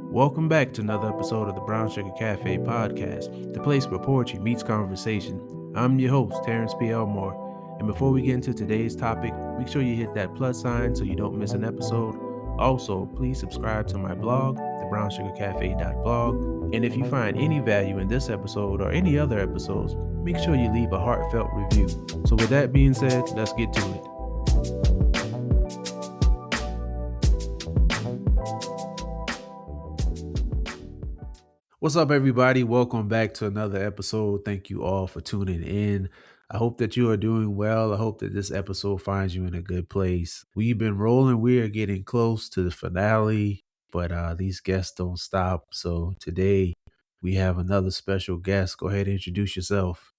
Welcome back to another episode of the Brown Sugar Cafe podcast, the place where poetry meets conversation. I'm your host, Terrence P. Elmore, and before we get into today's topic, make sure you hit that plus sign so you don't miss an episode. Also, please subscribe to my blog, thebrownssugarcafe.blog, and if you find any value in this episode or any other episodes, make sure you leave a heartfelt review. So with that being said, let's get to it. What's up, everybody? Welcome back to another episode. Thank you all for tuning in. I hope that you are doing well. I hope that this episode finds you in a good place. We've been rolling. We are getting close to the finale, but these guests don't stop. So today we have another special guest. Go ahead and introduce yourself.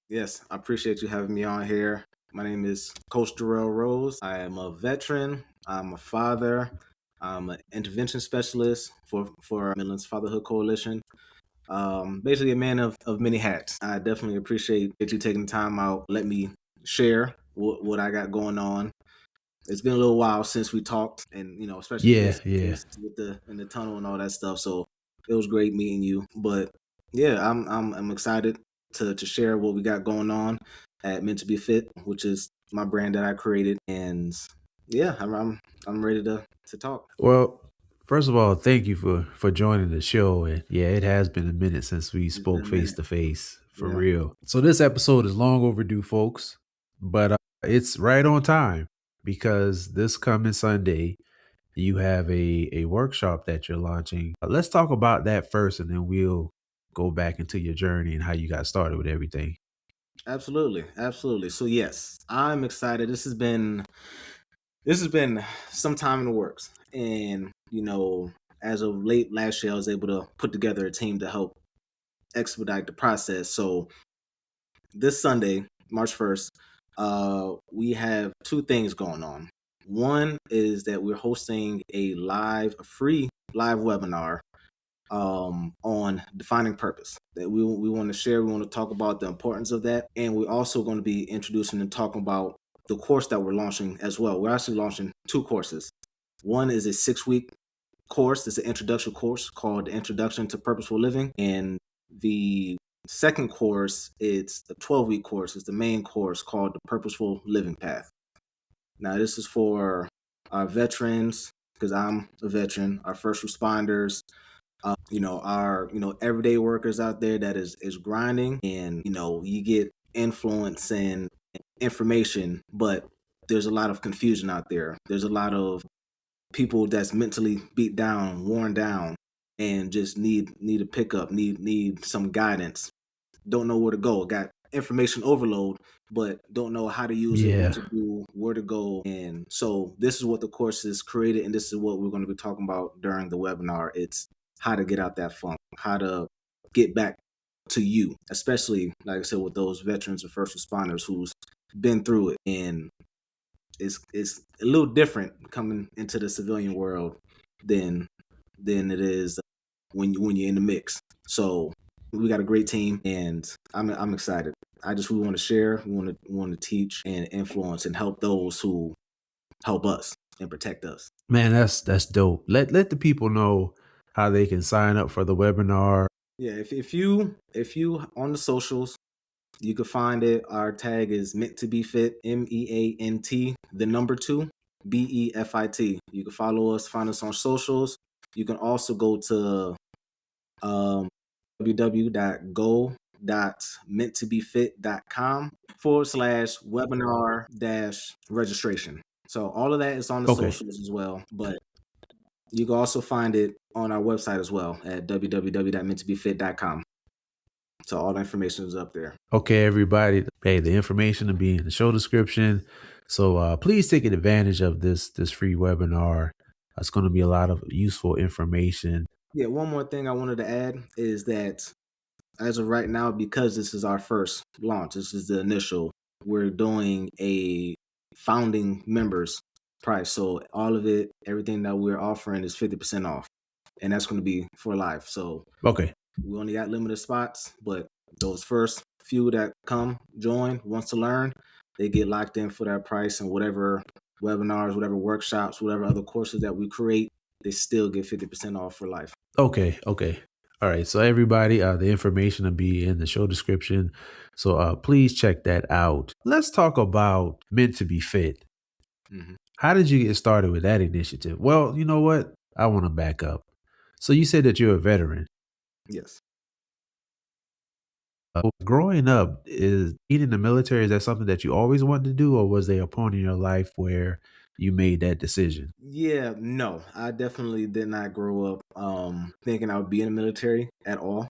Yes, I appreciate you having me on here. My name is Coach Jarell Rose. I am a veteran. I'm a father. I'm an intervention specialist for Midlands Fatherhood Coalition. Basically a man of many hats. I definitely appreciate that you taking the time out. Let me share what I got going on. It's been a little while since we talked, and especially face to Yeah. face with in the tunnel and all that stuff. So it was great meeting you. But yeah, I'm excited to share what we got going on at Meant to Be Fit, which is my brand that I created, and yeah, I'm ready to talk. Well, first of all, thank you for joining the show. And yeah, it has been a minute since we It's been spoke a face minute. to face, for Yeah, real. So this episode is long overdue, folks, but it's right on time because this coming Sunday you have a workshop that you're launching. Let's talk about that first, and then we'll go back into your journey and how you got started with everything. absolutely. So yes, I'm excited. This has been some time in the works, and as of late last year, I was able to put together a team to help expedite the process. So this Sunday, March 1st, we have two things going on. One is that we're hosting a free live webinar on defining purpose. That we want to share. We want to talk about the importance of that, and we're also going to be introducing and talking about the course that we're launching as well. We're actually launching two courses. One is a 6-week course. It's an introduction course called Introduction to Purposeful Living, and the second course, it's the 12-week course. It's the main course called the Purposeful Living Path. Now, this is for our veterans, because I'm a veteran, our first responders, our everyday workers out there that is grinding, and you get influence and information, but there's a lot of confusion out there. There's a lot of people that's mentally beat down, worn down, and just need a pickup, need some guidance. Don't know where to go. Got information overload, but don't know how to use it, what Yeah. to do, where to go. And so this is what the course is created, and this is what we're going to be talking about during the webinar. It's how to get out that funk, how to get back to you, especially like I said, with those veterans and first responders who's been through it. And it's a little different coming into the civilian world than it is when you're in the mix. So we got a great team, and I'm excited. We want to share, we want to teach and influence and help those who help us and protect us. Man, that's dope. Let the people know how they can sign up for the webinar. Yeah, if you on the socials, you can find it. Our tag is Meant to Be Fit, MEANT, the number 2, BEFIT. You can follow us, find us on socials. You can also go to www.go.menttobefit.com/webinar-registration. So all of that is on the Okay. socials as well, but you can also find it on our website as well at www.menttobefit.com. So all the information is up there. Okay, everybody. Hey, the information will be in the show description. So please take advantage of this free webinar. It's going to be a lot of useful information. Yeah, one more thing I wanted to add is that as of right now, because this is our first launch, this is the initial, we're doing a founding members price. So all of it, everything that we're offering is 50% off. And that's going to be for life. So Okay. we only got limited spots, but those first few that come, join, wants to learn, they get locked in for that price, and whatever webinars, whatever workshops, whatever other courses that we create they still get 50% off for life. Okay, okay. All right. So everybody, the information will be in the show description. So please check that out. Let's talk about Meant to Be Fit. Hmm. How did you get started with that initiative? Well, you know what? I want to back up. So you said that you're a veteran. Yes. Growing up, is being in the military, is that something that you always wanted to do, or was there a point in your life where you made that decision? Yeah, no, I definitely did not grow up thinking I would be in the military at all.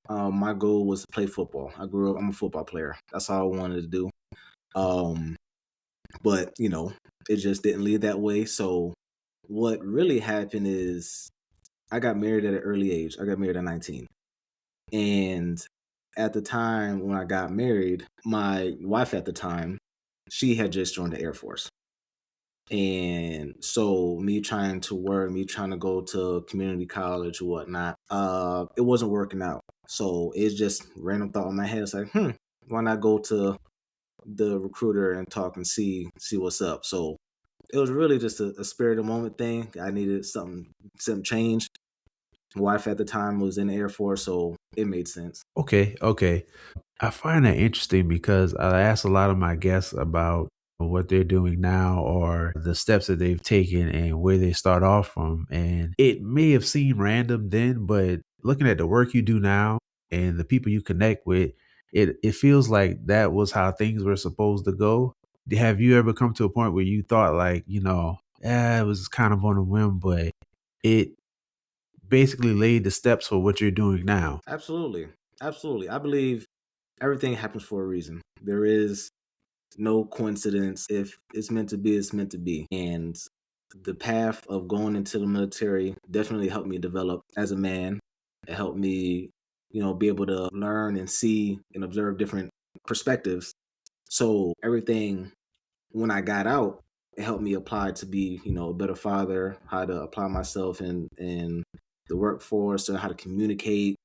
My goal was to play football. I'm a football player. That's all I wanted to do. Um, but it just didn't lead that way. So what really happened is I got married at an early age. I got married at 19. And at the time when I got married, my wife at the time, she had just joined the Air Force. And so me trying to work, me trying to go to community college or whatnot, it wasn't working out. So it's just random thought in my head. It's like, why not go to the recruiter and talk and see what's up? So it was really just a spirit of the moment thing. I needed something changed. My wife at the time was in the Air Force, so it made sense. Okay, okay. I find that interesting because I ask a lot of my guests about what they're doing now or the steps that they've taken and where they start off from. And it may have seemed random then, but looking at the work you do now and the people you connect with, it feels like that was how things were supposed to go. Have you ever come to a point where you thought like, it was kind of on a whim, but it basically laid the steps for what you're doing now? Absolutely. Absolutely. I believe everything happens for a reason. There is no coincidence. If it's meant to be, it's meant to be. And the path of going into the military definitely helped me develop as a man. It helped me, be able to learn and see and observe different perspectives. So everything when I got out, it helped me apply to be, a better father, how to apply myself in the workforce, and how to communicate,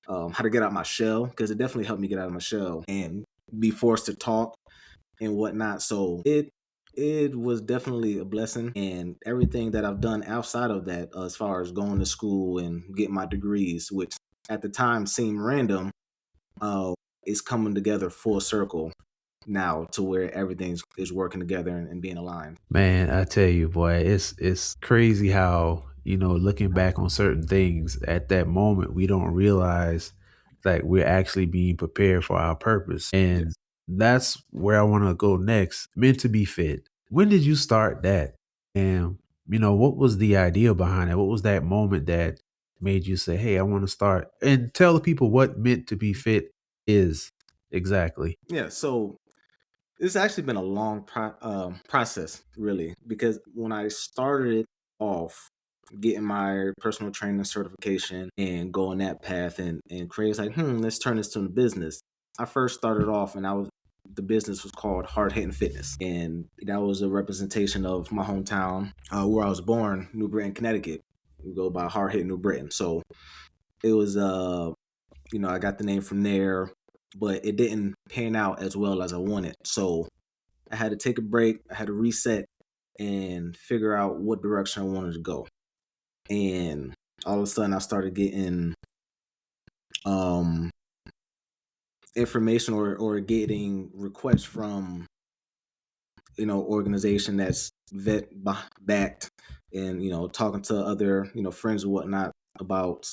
how to get out my shell, because it definitely helped me get out of my shell and be forced to talk and whatnot. So it was definitely a blessing, and everything that I've done outside of that, as far as going to school and getting my degrees, which at the time seemed random, uh, is coming together full circle now to where everything is working together and being aligned. Man, I tell you, boy, it's crazy how, looking back on certain things at that moment, we don't realize that we're actually being prepared for our purpose. And Yes. that's where I want to go next. Meant to be fit. When did you start that? And, what was the idea behind it? What was that moment that made you say, hey, I want to start? And tell the people what meant to be fit is exactly. Yeah. So it's actually been a long process, really, because when I started off getting my personal training certification and going that path and Craig's like, let's turn this into a business. I first started off and the business was called Hard Hitting Fitness. And that was a representation of my hometown, where I was born, New Britain, Connecticut. We go by Hard Hitting New Britain. So it was I got the name from there, but it didn't pan out as well as I wanted. So I had to take a break, I had to reset and figure out what direction I wanted to go. And all of a sudden I started getting um information or getting requests from organization that's backed, and talking to other friends and whatnot about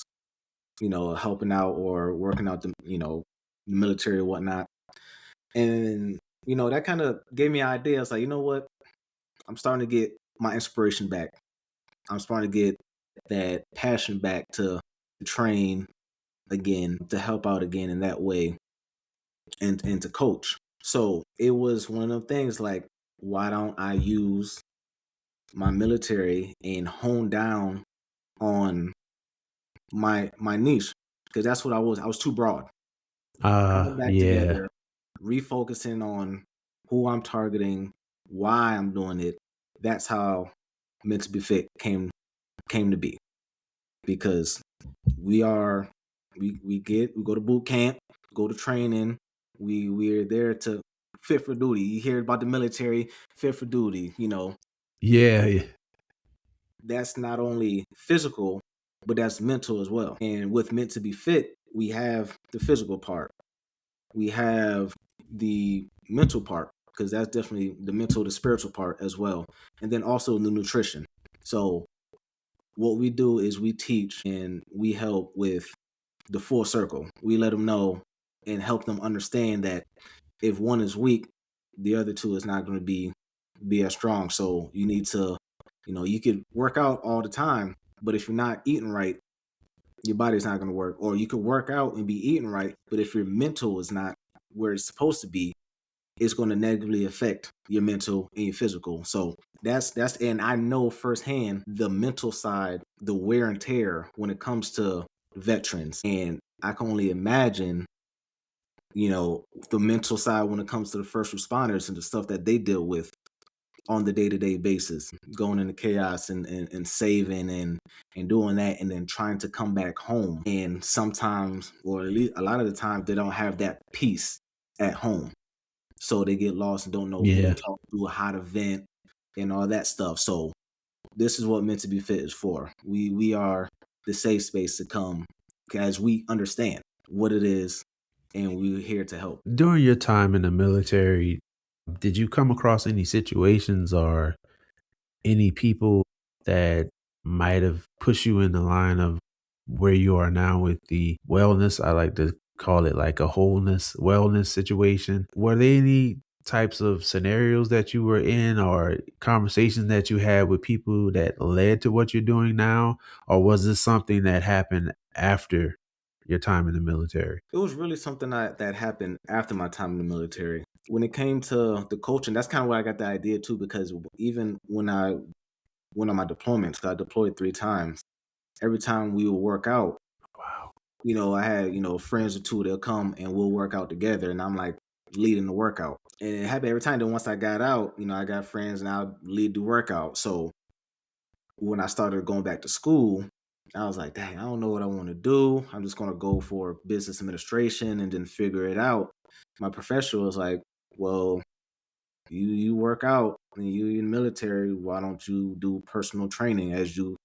helping out or working out the military or whatnot. And that kind of gave me ideas like, you know what, I'm starting to get my inspiration back. I'm starting to get that passion back to train again, to help out again in that way, and to coach. So it was one of them things like, why don't I use my military and hone down on my niche? Because that's what I was. I was too broad. Bring them back Yeah. together, refocusing on who I'm targeting, why I'm doing it. That's how Meant to Be Fit came to be. Because we are we go to boot camp, go to training. We're there to fit for duty. You hear about the military, fit for duty. Yeah. that's not only physical, but that's mental as well. And with meant to be fit, we have the physical part, we have the mental part, because that's definitely the mental, the spiritual part as well. And then also the nutrition. So what we do is we teach and we help with the full circle. We let them know and help them understand that if one is weak, the other two is not going to be as strong. So you need to, you could work out all the time, but if you're not eating right, your body's not going to work. Or you could work out and be eating right, but if your mental is not where it's supposed to be, it's going to negatively affect your mental and your physical. So and I know firsthand the mental side, the wear and tear when it comes to veterans. And I can only imagine, the mental side when it comes to the first responders and the stuff that they deal with on the day-to-day basis, going into chaos and saving and doing that, and then trying to come back home. And sometimes, or at least a lot of the time, they don't have that peace at home. So they get lost and don't know who to Yeah. talk to, how to vent, and all that stuff. So this is what Meant to Be Fit is for. We are the safe space to come as we understand what it is, and we're here to help. During your time in the military, did you come across any situations or any people that might have pushed you in the line of where you are now with the wellness? I like to call it like a wholeness wellness situation. Were there any types of scenarios that you were in or conversations that you had with people that led to what you're doing now? Or was this something that happened after your time in the military? It was really something that happened after my time in the military. When it came to the coaching, that's kind of where I got the idea too, because even when I went on my deployments, 'cause I deployed 3 times, every time we would work out, Wow. I had, friends or two, they'll come and we'll work out together. And I'm like leading the workout. And it happened every time. Then once I got out, I got friends and I'll lead the workout. So when I started going back to school, I was like, dang, I don't know what I want to do. I'm just going to go for business administration and then figure it out. My professor was like, well, you work out and you in the military, why don't you do personal training,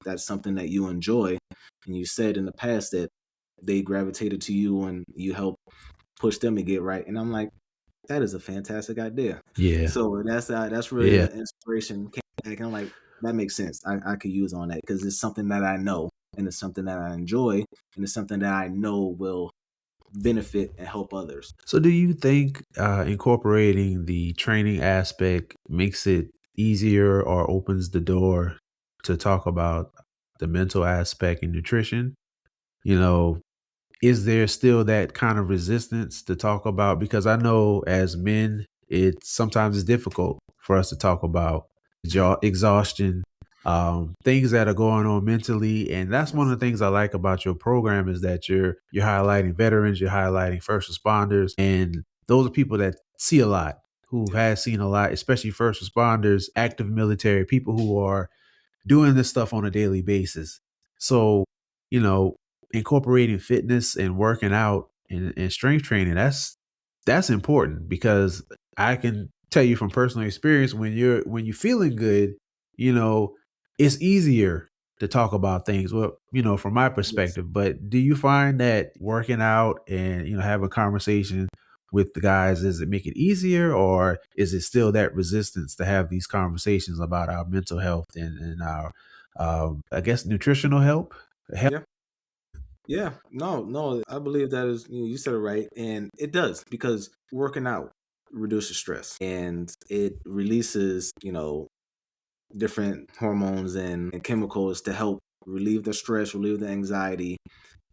that's something that you enjoy? And you said in the past that they gravitated to you and you help push them to get right. And I'm like, that is a fantastic idea. Yeah. So that's really Yeah. the inspiration. And I'm like, that makes sense. I could use on that because it's something that I know and it's something that I enjoy and it's something that I know will benefit and help others. So, do you think incorporating the training aspect makes it easier or opens the door to talk about the mental aspect in nutrition? You know, is there still that kind of resistance to talk about? Because I know as men, it sometimes is difficult for us to talk about exhaustion, things that are going on mentally, and that's one of the things I like about your program is that you're highlighting veterans, you're highlighting first responders, and those are people that see a lot, who Yep. have seen a lot, especially first responders, active military, people who are doing this stuff on a daily basis. So, you know, incorporating fitness and working out and strength training, that's important because I can tell you from personal experience when you're feeling good, you know, it's easier to talk about things. Well, from my Yes. perspective, but do you find that working out and having a conversation with the guys, does it make it easier or is it still that resistance to have these conversations about our mental health and our I guess nutritional health? Yeah. Yeah. No, no, I believe that is, you said it right. And it does because working out reduces stress and it releases, different hormones and chemicals to help relieve the stress, relieve the anxiety.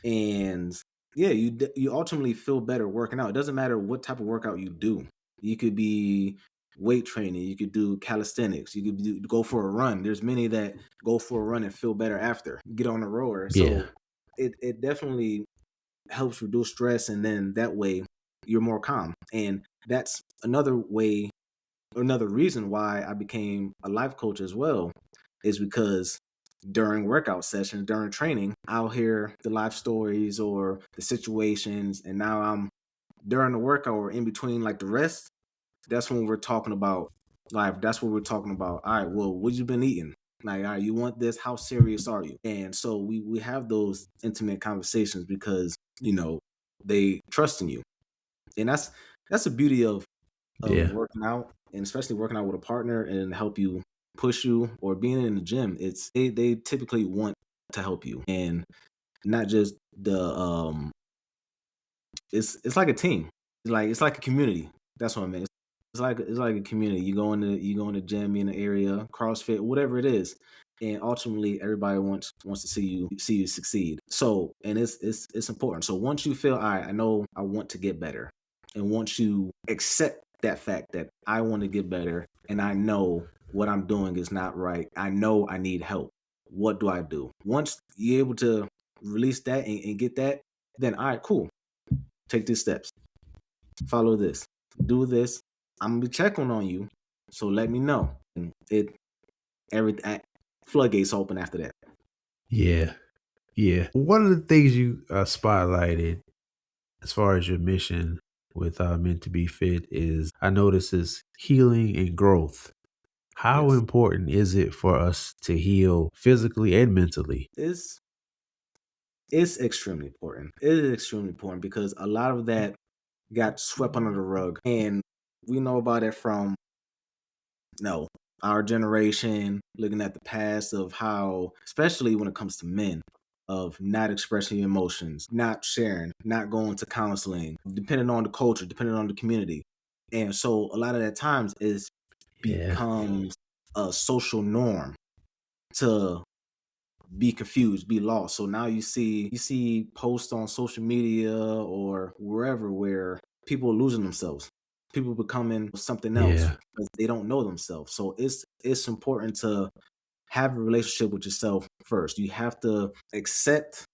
And yeah, you ultimately feel better working out. It doesn't matter what type of workout you do. You could be weight training, you could do calisthenics, you could go for a run. There's many that go for a run and feel better after. Get on a rower. Yeah. So it definitely helps reduce stress and then that way you're more calm. And that's another reason why I became a life coach as well is because during workout sessions, during training, I'll hear the life stories or the situations. And now I'm during the workout or in between like the rest, that's when we're talking about life. That's what we're talking about. All right, well, what you been eating? Like, all right, you want this? How serious are you? And so we have those intimate conversations because, they trust in you. And that's the beauty of Yeah. working out, and especially working out with a partner and help you push you, or being in the gym. It's they typically want to help you, and not just it's like a team. It's like a community. That's what I mean. It's like a community. You go in the gym, you in the area, CrossFit, whatever it is, and ultimately everybody wants to see you succeed. So, and it's important. So once you feel, all right, I know I want to get better, and once you accept that fact that I want to get better, and I know what I'm doing is not right, I know I need help. What do I do? Once you're able to release that and get that, then all right, cool. Take these steps. Follow this. Do this. I'm gonna be checking on you. So let me know. And every floodgates open after that. Yeah. Yeah. One of the things you spotlighted as far as your mission with Meant to Be Fit is I notice is healing and growth. How Yes. important is it for us to heal physically and mentally? It's extremely important. It is extremely important because a lot of that got swept under the rug. And we know about it from no our generation, looking at the past of how, especially when it comes to men, of not expressing your emotions, not sharing, not going to counseling, depending on the culture, depending on the community. And so a lot of that times is Yeah. becomes a social norm to be confused, be lost. So now you see posts on social media or wherever where people are losing themselves. People becoming something else Yeah. because they don't know themselves. So it's important to have a relationship with yourself first. You have to accept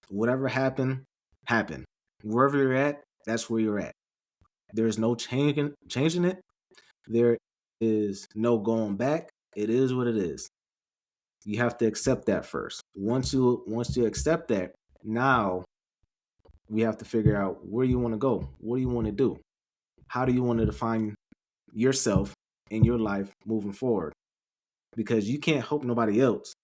whatever happen. Wherever you're at, that's where you're at. There's no changing it. There is no going back. It is what it is. You have to accept that first. Once you accept that, now we have to figure out where you want to go. What do you want to do? How do you want to define yourself in your life moving forward? Because you can't help nobody else.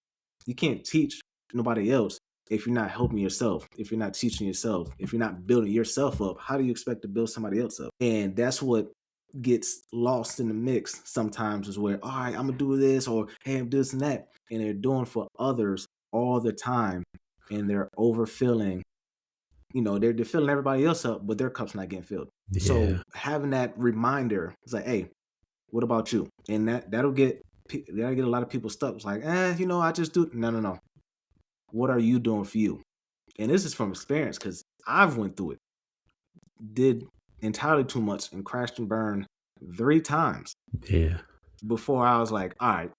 You can't teach nobody else if you're not helping yourself, if you're not teaching yourself, if you're not building yourself up. How do you expect to build somebody else up? And that's what gets lost in the mix sometimes, is where, all right, I'm gonna do this, or hey, I'm this and that. And they're doing for others all the time, and they're overfilling, they're filling everybody else up, but their cup's not getting filled. So Yeah. having that reminder, it's like, hey, what about you? And that'll get a lot of people stuck. It's like, I just do. No, no, no. What are you doing for you? And this is from experience because I've went through it, did entirely too much, and crashed and burned 3 times Yeah. before I was like, all right,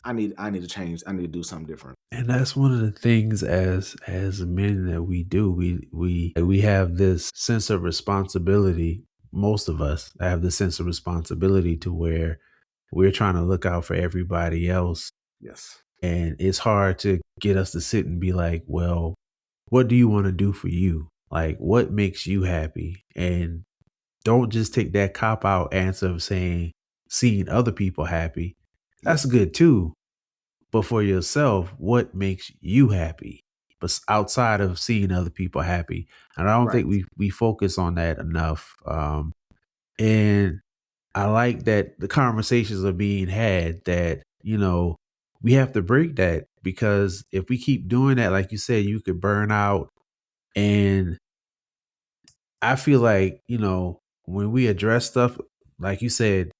I need to change. I need to do something different. And that's one of the things as men that we do. We have this sense of responsibility. Most of us have this sense of responsibility to where we're trying to look out for everybody else. Yes. And it's hard to get us to sit and be like, well, what do you want to do for you? Like, what makes you happy? And don't just take that cop out answer of saying, seeing other people happy. That's Yes. good too. But for yourself, what makes you happy? But outside of seeing other people happy, and I don't Right. think we focus on that enough. And I like that the conversations are being had that we have to break that, because if we keep doing that, like you said, you could burn out. And I feel like when we address stuff, like you said,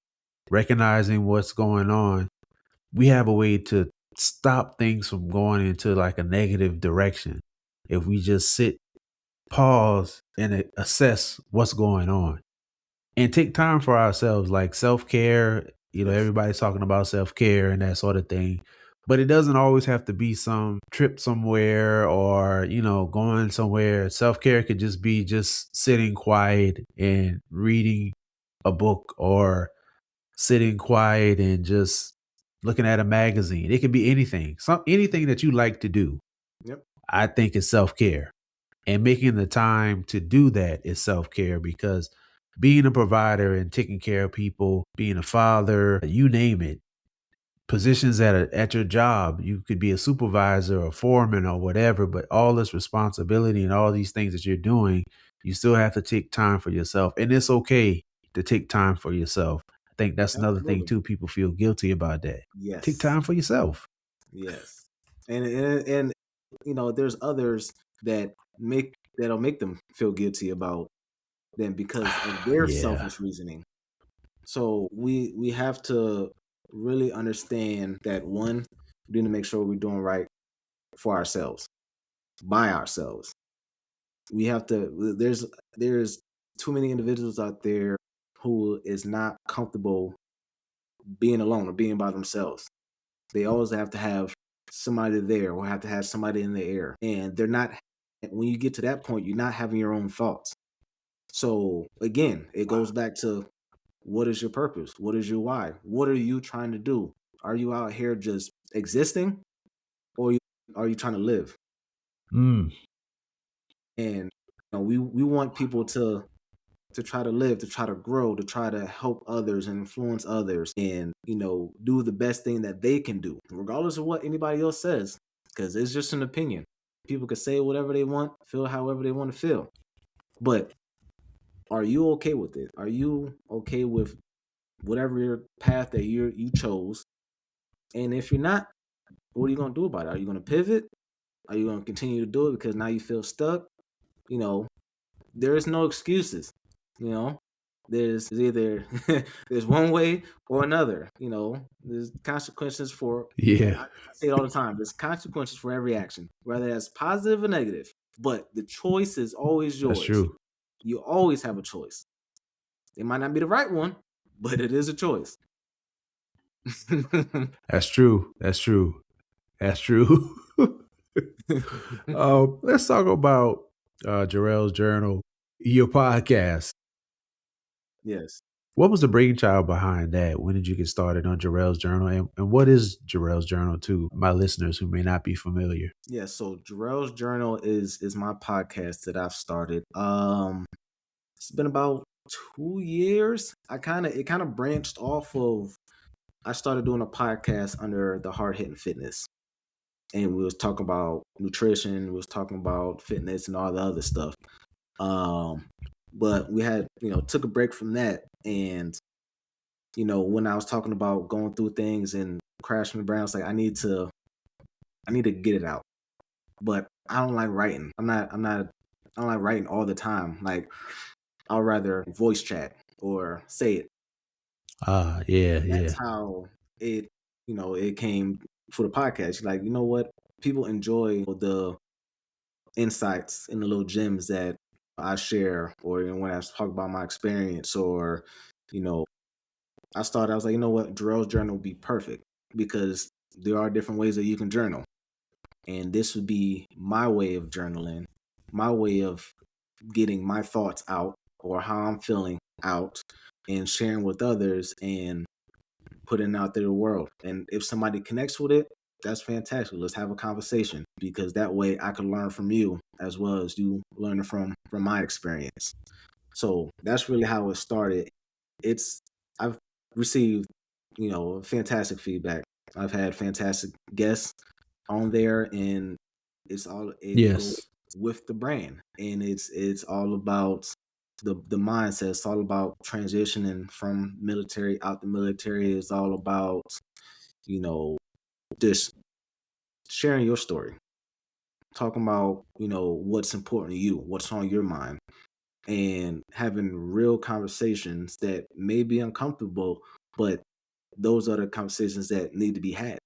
recognizing what's going on, we have a way to stop things from going into like a negative direction. If we just sit, pause, and assess what's going on and take time for ourselves, like self care. Yes. Everybody's talking about self care and that sort of thing. But it doesn't always have to be some trip somewhere or, going somewhere. Self care could just be just sitting quiet and reading a book, or sitting quiet and just looking at a magazine. It could be anything. Anything that you like to do, Yep. I think is self-care. And making the time to do that is self-care, because being a provider and taking care of people, being a father, you name it, positions at your job. You could be a supervisor or foreman or whatever, but all this responsibility and all these things that you're doing, you still have to take time for yourself. And it's okay to take time for yourself. I think that's another thing Absolutely. too. People feel guilty about that. Take Yes. time for yourself. Yes. And there's others that that'll make them feel guilty about them because of their Yeah. selfish reasoning. So we have to really understand that one, we need to make sure we're doing right for ourselves, by ourselves. We have to there's too many individuals out there who is not comfortable being alone or being by themselves. They always have to have somebody there or have to have somebody in the air. And they're not when you get to that point, you're not having your own thoughts. So again, it goes back to what is your purpose? What is your why? What are you trying to do? Are you out here just existing or are you trying to live? Mm, And we want people to try to live, to try to grow, to try to help others and influence others and, do the best thing that they can do, regardless of what anybody else says, because it's just an opinion. People can say whatever they want, feel however they want to feel. But are you okay with it? Are you okay with whatever your path that you chose? And if you're not, what are you going to do about it? Are you going to pivot? Are you going to continue to do it because now you feel stuck? You know, there is no excuses. You know, there's either there's one way or another. There's consequences for. yeah, I say it all the time. There's consequences for every action, whether that's positive or negative. But the choice is always that's yours. true. You always have a choice. It might not be the right one, but it is a choice. That's true. That's true. That's true. Let's talk about Jarrell's Journal, your podcast. Yes. What was the brainchild behind that? When did you get started on Jarrell's Journal? And what is Jarrell's Journal to my listeners who may not be familiar? Yeah, so Jarell's Journal is my podcast that I've started. It's been about 2 years. It kind of branched off of. I started doing a podcast under the Hard Hitting Fitness, and we was talking about nutrition, we was talking about fitness and all the other stuff. Um, but we had took a break from that, and when I was talking about going through things and crashing the brand, I was like, I need to get it out. But I don't like writing. I don't like writing all the time. Like I'll rather voice chat or say it. Ah, yeah, And that's yeah. how it came for the podcast. Like, you know what? People enjoy the insights and the little gems that I share, or when I talk about my experience, or you know, I was like, you know what, Jarell's journal would be perfect because there are different ways that you can journal. And this would be my way of journaling, my way of getting my thoughts out or how I'm feeling out and sharing with others and putting it out there to the world. And if somebody connects with it, that's fantastic. Let's have a conversation because that way I can learn from you as well as you learning from my experience. So that's really how it started. It's I've received, fantastic feedback. I've had fantastic guests on there and it goes Yes. with the brand and it's all about the mindset. It's all about transitioning from military out the military. It's all about you know just sharing your story, talking about what's important to you, what's on your mind, and having real conversations that may be uncomfortable, but those are the conversations that need to be had.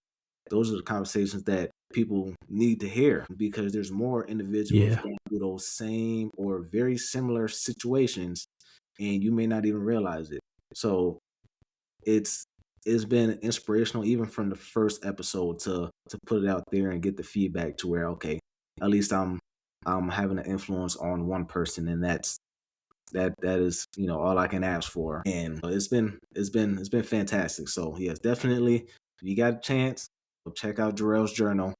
Those are the conversations that people need to hear because there's more individuals Yeah. going through those same or very similar situations and you may not even realize it. So it's it's been inspirational even from the first episode to put it out there and get the feedback to where okay, at least I'm having an influence on one person and that is all I can ask for. And it's been fantastic. So yes, definitely if you got a chance, go check out Jarell's Journal.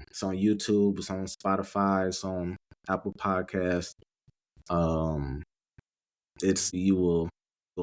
It's on YouTube, it's on Spotify, it's on Apple Podcasts. Um, it's you will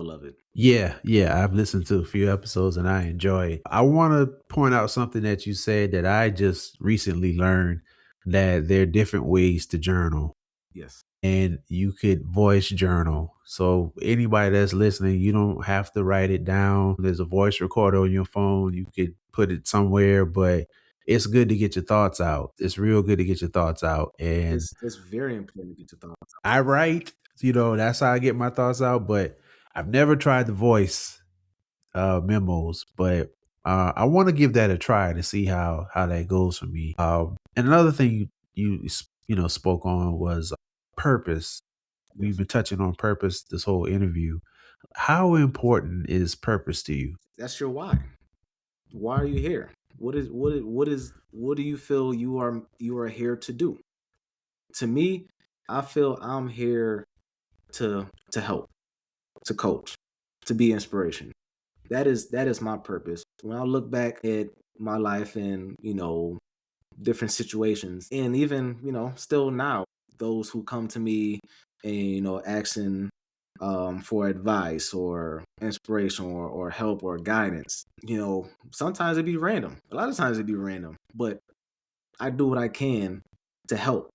Love it. Yeah, yeah, I've listened to a few episodes and I enjoy it. I want to point out something that you said that I just recently learned, that there are different ways to journal Yes. and you could voice journal. So anybody that's listening, you don't have to write it down. There's a voice recorder on your phone. You could put it somewhere, but it's good to get your thoughts out. It's real good to get your thoughts out. And It's very important to get your thoughts. I write, that's how I get my thoughts out, but I've never tried the voice memos, but I want to give that a try to see how that goes for me. And another thing you spoke on was purpose. We've Yes. been touching on purpose this whole interview. How important is purpose to you? That's your why. Why are you here? What do you feel you are here to do? To me, I feel I'm here to help, to coach, to be inspiration. That is my purpose. When I look back at my life and, different situations, and even, still now, those who come to me and, asking for advice or inspiration or help or guidance, sometimes it'd be random. A lot of times it'd be random, but I do what I can to help.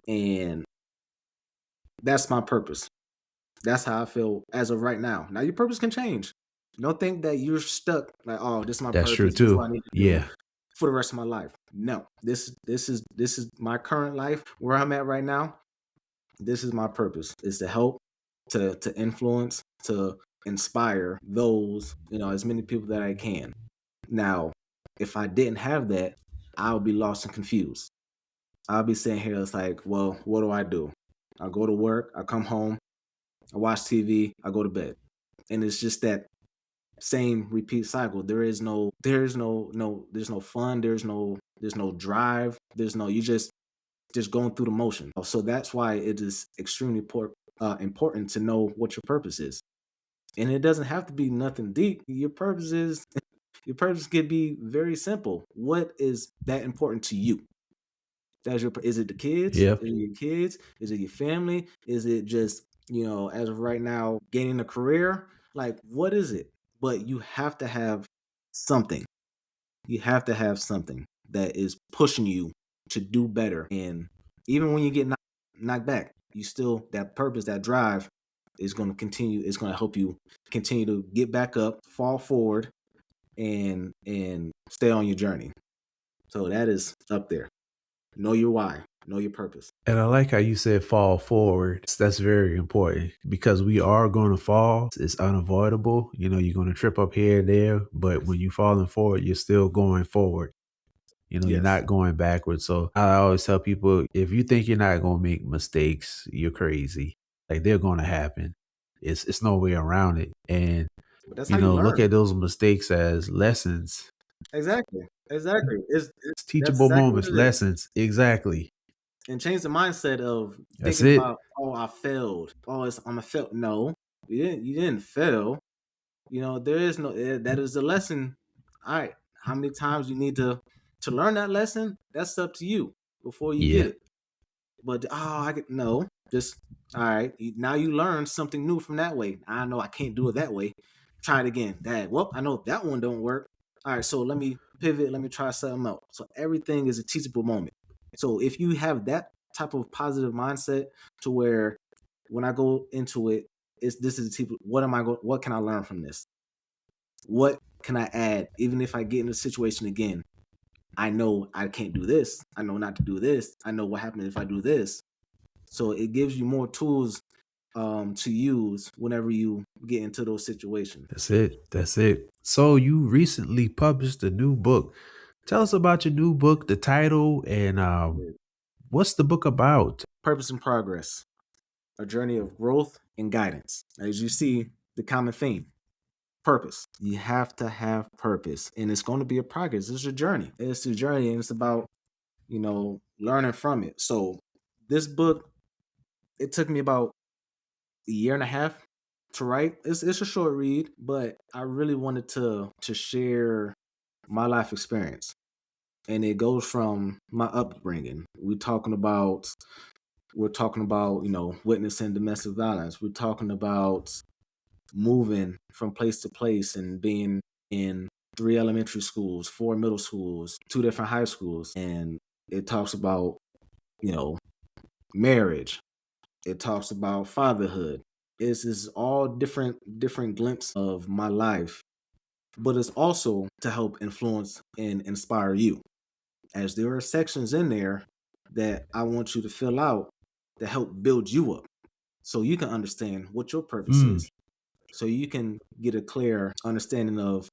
And that's my purpose. That's how I feel as of right now. Now your purpose can change. Don't think that you're stuck like, oh, this is my That's true purpose. This is what too. I need to do Yeah, for the rest of my life. No. This is my current life where I'm at right now. This is my purpose. Is to help, to influence, to inspire those, as many people that I can. Now, if I didn't have that, I would be lost and confused. I'll be sitting here, it's like, well, what do I do? I go to work, I come home, I watch TV, I go to bed. And it's just that same repeat cycle. There's no fun, there's no drive, you just going through the motion. So that's why it is extremely important to know what your purpose is. And it doesn't have to be nothing deep. Your purpose could be very simple. What is that important to you? Is it the kids? yeah, Is it your kids? Is it your family? Is it just, as of right now, gaining a career? Like, what is it? But you have to have something. You have to have something that is pushing you to do better. And even when you get knocked back, you still, that purpose, that drive is going to continue. It's going to help you continue to get back up, fall forward, and stay on your journey. So that is up there. Know your why. Know your purpose. and I like how you said fall forward. That's very important because we are going to fall. It's unavoidable. You're going to trip up here and there, but Yes. when you're falling forward, you're still going forward. You're Yes. not going backwards. So I always tell people, if you think you're not going to make mistakes, you're crazy. Like, they're going to happen. It's no way around it. And But that's how you look learn. at those mistakes as lessons. Exactly. Exactly. It's That's teachable exactly what moments, it is. lessons. Exactly. And change the mindset of That's thinking it. about, oh, I failed. Oh, I'm a fail. No, you didn't fail. There is no, that is the lesson. All right. How many times you need to learn that lesson? That's up to you before you get Yeah. it. But I get no. Just all right. Now you learn something new from that way. I know I can't do it that way. Try it again. Dad. Well, I know that one don't work. All right. So let me pivot. Let me try something else. So everything is a teachable moment. So if you have that type of positive mindset, to where when I go into it, this is a teachable. What am I going? What can I learn from this? What can I add? Even if I get in a situation again, I know I can't do this. I know not to do this. I know what happens if I do this. So it gives you more tools to use whenever you get into those situations. That's it. That's it. So you recently published a new book. Tell us about your new book, the title, and what's the book about? Purpose and progress, a journey of growth and guidance. As you see, the common theme, purpose. You have to have purpose, and it's going to be a progress. It's a journey. It's a journey, and it's about, learning from it. So this book, it took me about a year and a half to write. It's a short read, but I really wanted to share my life experience. And it goes from my upbringing. We're talking about, witnessing domestic violence. We're talking about moving from place to place and being in 3 elementary schools, 4 middle schools, 2 different high schools. And it talks about, you know, marriage. It talks about fatherhood. It's all different glimpses of my life, but it's also to help influence and inspire you, as there are sections in there that I want you to fill out to help build you up so you can understand what your purpose Mm, is, so you can get a clear understanding of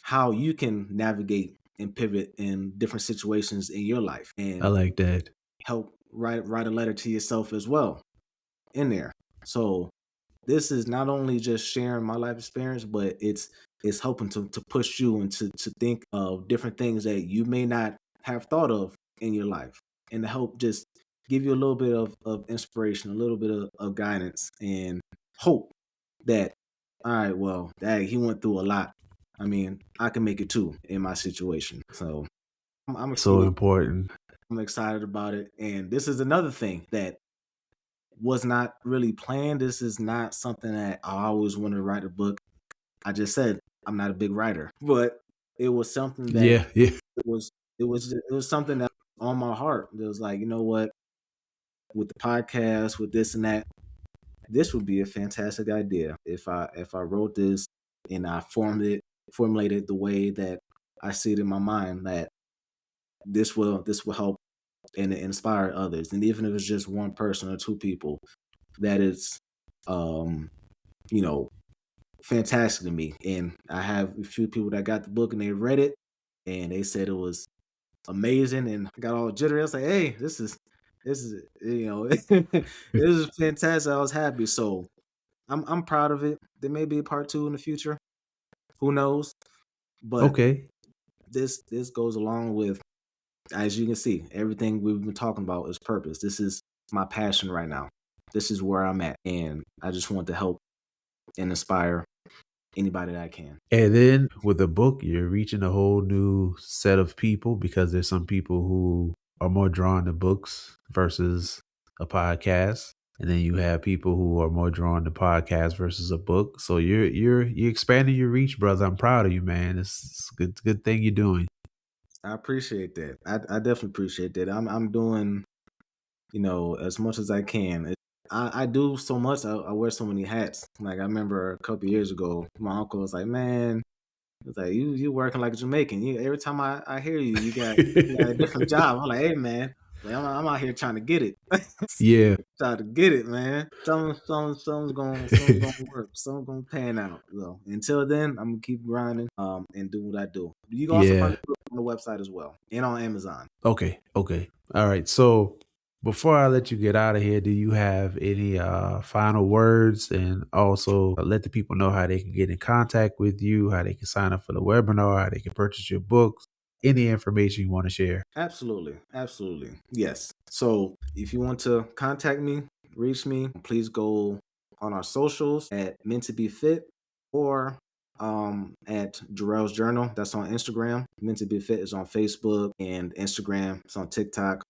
how you can navigate and pivot in different situations in your life, I and like that. help write a letter to yourself as well in there. So this is not only just sharing my life experience, but it's helping to push you and to think of different things that you may not have thought of in your life, and to help just give you a little bit of inspiration, a little bit of guidance and hope that, all right, well, dang, he went through a lot. I mean, I can make it too in my situation. So I'm So excited. important. I'm excited about it. And this is another thing that was not really planned. This is not something that I always wanted to write a book. I just said I'm not a big writer, but it was something that Yeah, yeah. it was it was something that was on my heart. It was like, you know what, with the podcast, with this and that, this would be a fantastic idea if I wrote this and I formulated the way that I see it in my mind, that this will help and inspire others. And even if it's just one person or two people, that is um you know fantastic to me. And I have a few people that got the book and they read it and they said it was amazing, and I got all jittery. I was like, hey, this is this is fantastic. I was happy. So I'm proud of it. There may be a part two in the future. Who knows? But Okay. this goes along with, as you can see, everything we've been talking about is purpose. This is my passion right now. This is where I'm at, and I just want to help and inspire anybody that I can. And then with a book, you're reaching a whole new set of people because there's some people who are more drawn to books versus a podcast. And then you have people who are more drawn to podcast versus a book. So you're expanding your reach, brother. I'm proud of you, man. It's a good thing you're doing. I appreciate that. I definitely appreciate that. I'm doing, as much as I can. I do so much. I wear so many hats. Like, I remember a couple years ago, my uncle was like, "Man, it's like you working like a Jamaican. Every time I hear you, you got a different job." I'm like, "Hey, man, like, I'm out here trying to get it, Yeah. trying to get it, man. Something's gonna work. Something's gonna pan out." So until then, I'm gonna keep grinding, and do what I do. You can also find Yeah. the book on the website as well and on Amazon. Okay. Okay. All right. So before I let you get out of here, do you have any final words, and also let the people know how they can get in contact with you, how they can sign up for the webinar, how they can purchase your books, any information you want to share? Absolutely. Absolutely. Yes. So if you want to contact me, reach me, please go on our socials at Meant to Be Fit, or at Jarell's Journal. That's on Instagram. Meant to Be Fit is on Facebook and Instagram. It's on TikTok.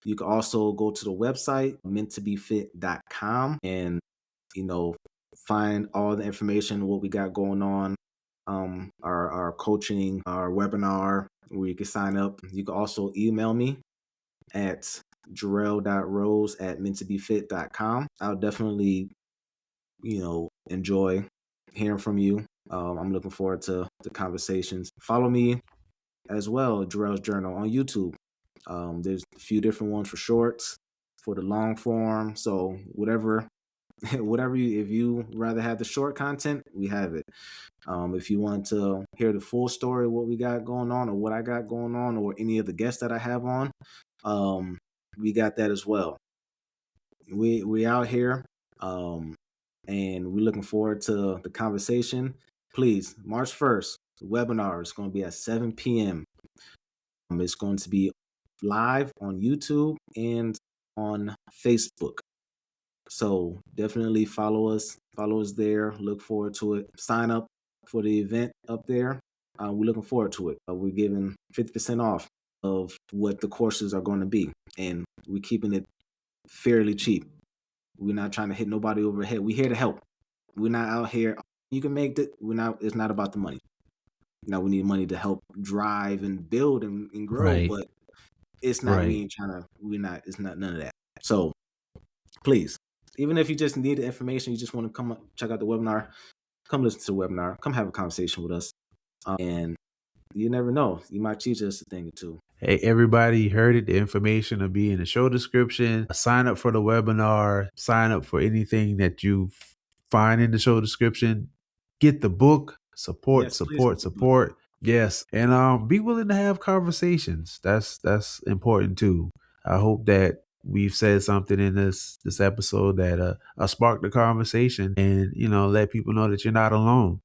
You can also go to the website, menttobefit.com, and, you know, find all the information, what we got going on, our coaching, our webinar, where you can sign up. You can also email me at jarell.rose@menttobefit.com. I'll definitely, enjoy hearing from you. I'm looking forward to the conversations. Follow me as well, Jarell's Journal on YouTube. There's a few different ones for shorts, for the long form. So whatever, if you rather have the short content, we have it. If you want to hear the full story of what we got going on, or what I got going on, or any of the guests that I have on, um, we got that as well. We out here, um, and we're looking forward to the conversation. Please, March 1st, the webinar is going to be at 7 p.m. It's going to be live on YouTube and on Facebook. So definitely follow us. Follow us there. Look forward to it. Sign up for the event up there. We're looking forward to it. We're giving 50% off of what the courses are going to be, and we're keeping it fairly cheap. We're not trying to hit nobody over the head. We're here to help. We're not out here. You can make it. We're not. It's not about the money. Now we need money to help drive and build and grow, Right. but it's not. We Right. ain't trying to. We're not. It's not none of that. So please, even if you just need the information, you just want to come up, check out the webinar, come listen to the webinar, come have a conversation with us, and you never know, you might teach us a thing or two. Hey, everybody heard it. The information will be in the show description. Sign up for the webinar. Sign up for anything that you find in the show description. Get the book. Support, Yes, please support, get the book. support. Yes, and be willing to have conversations. That's important too. I hope that we've said something in this episode that sparked the conversation, and let people know that you're not alone.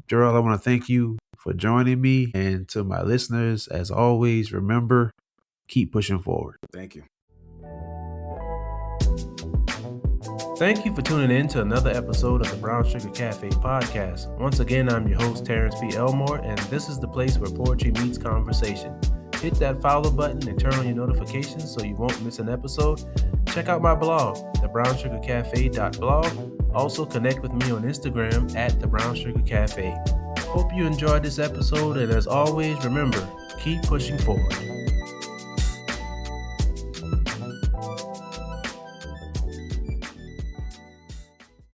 Jarell, I want to thank you for joining me, and to my listeners, as always, remember, keep pushing forward. Thank you. Thank you for tuning in to another episode of the Brown Sugar Cafe podcast. Once again, I'm your host, Terrence P. Elmore, and this is the place where poetry meets conversation. Hit that follow button and turn on your notifications so you won't miss an episode. Check out my blog, thebrownsugarcafe.blog. Also connect with me on Instagram at thebrownsugarcafe. Hope you enjoyed this episode, and as always, remember, keep pushing forward.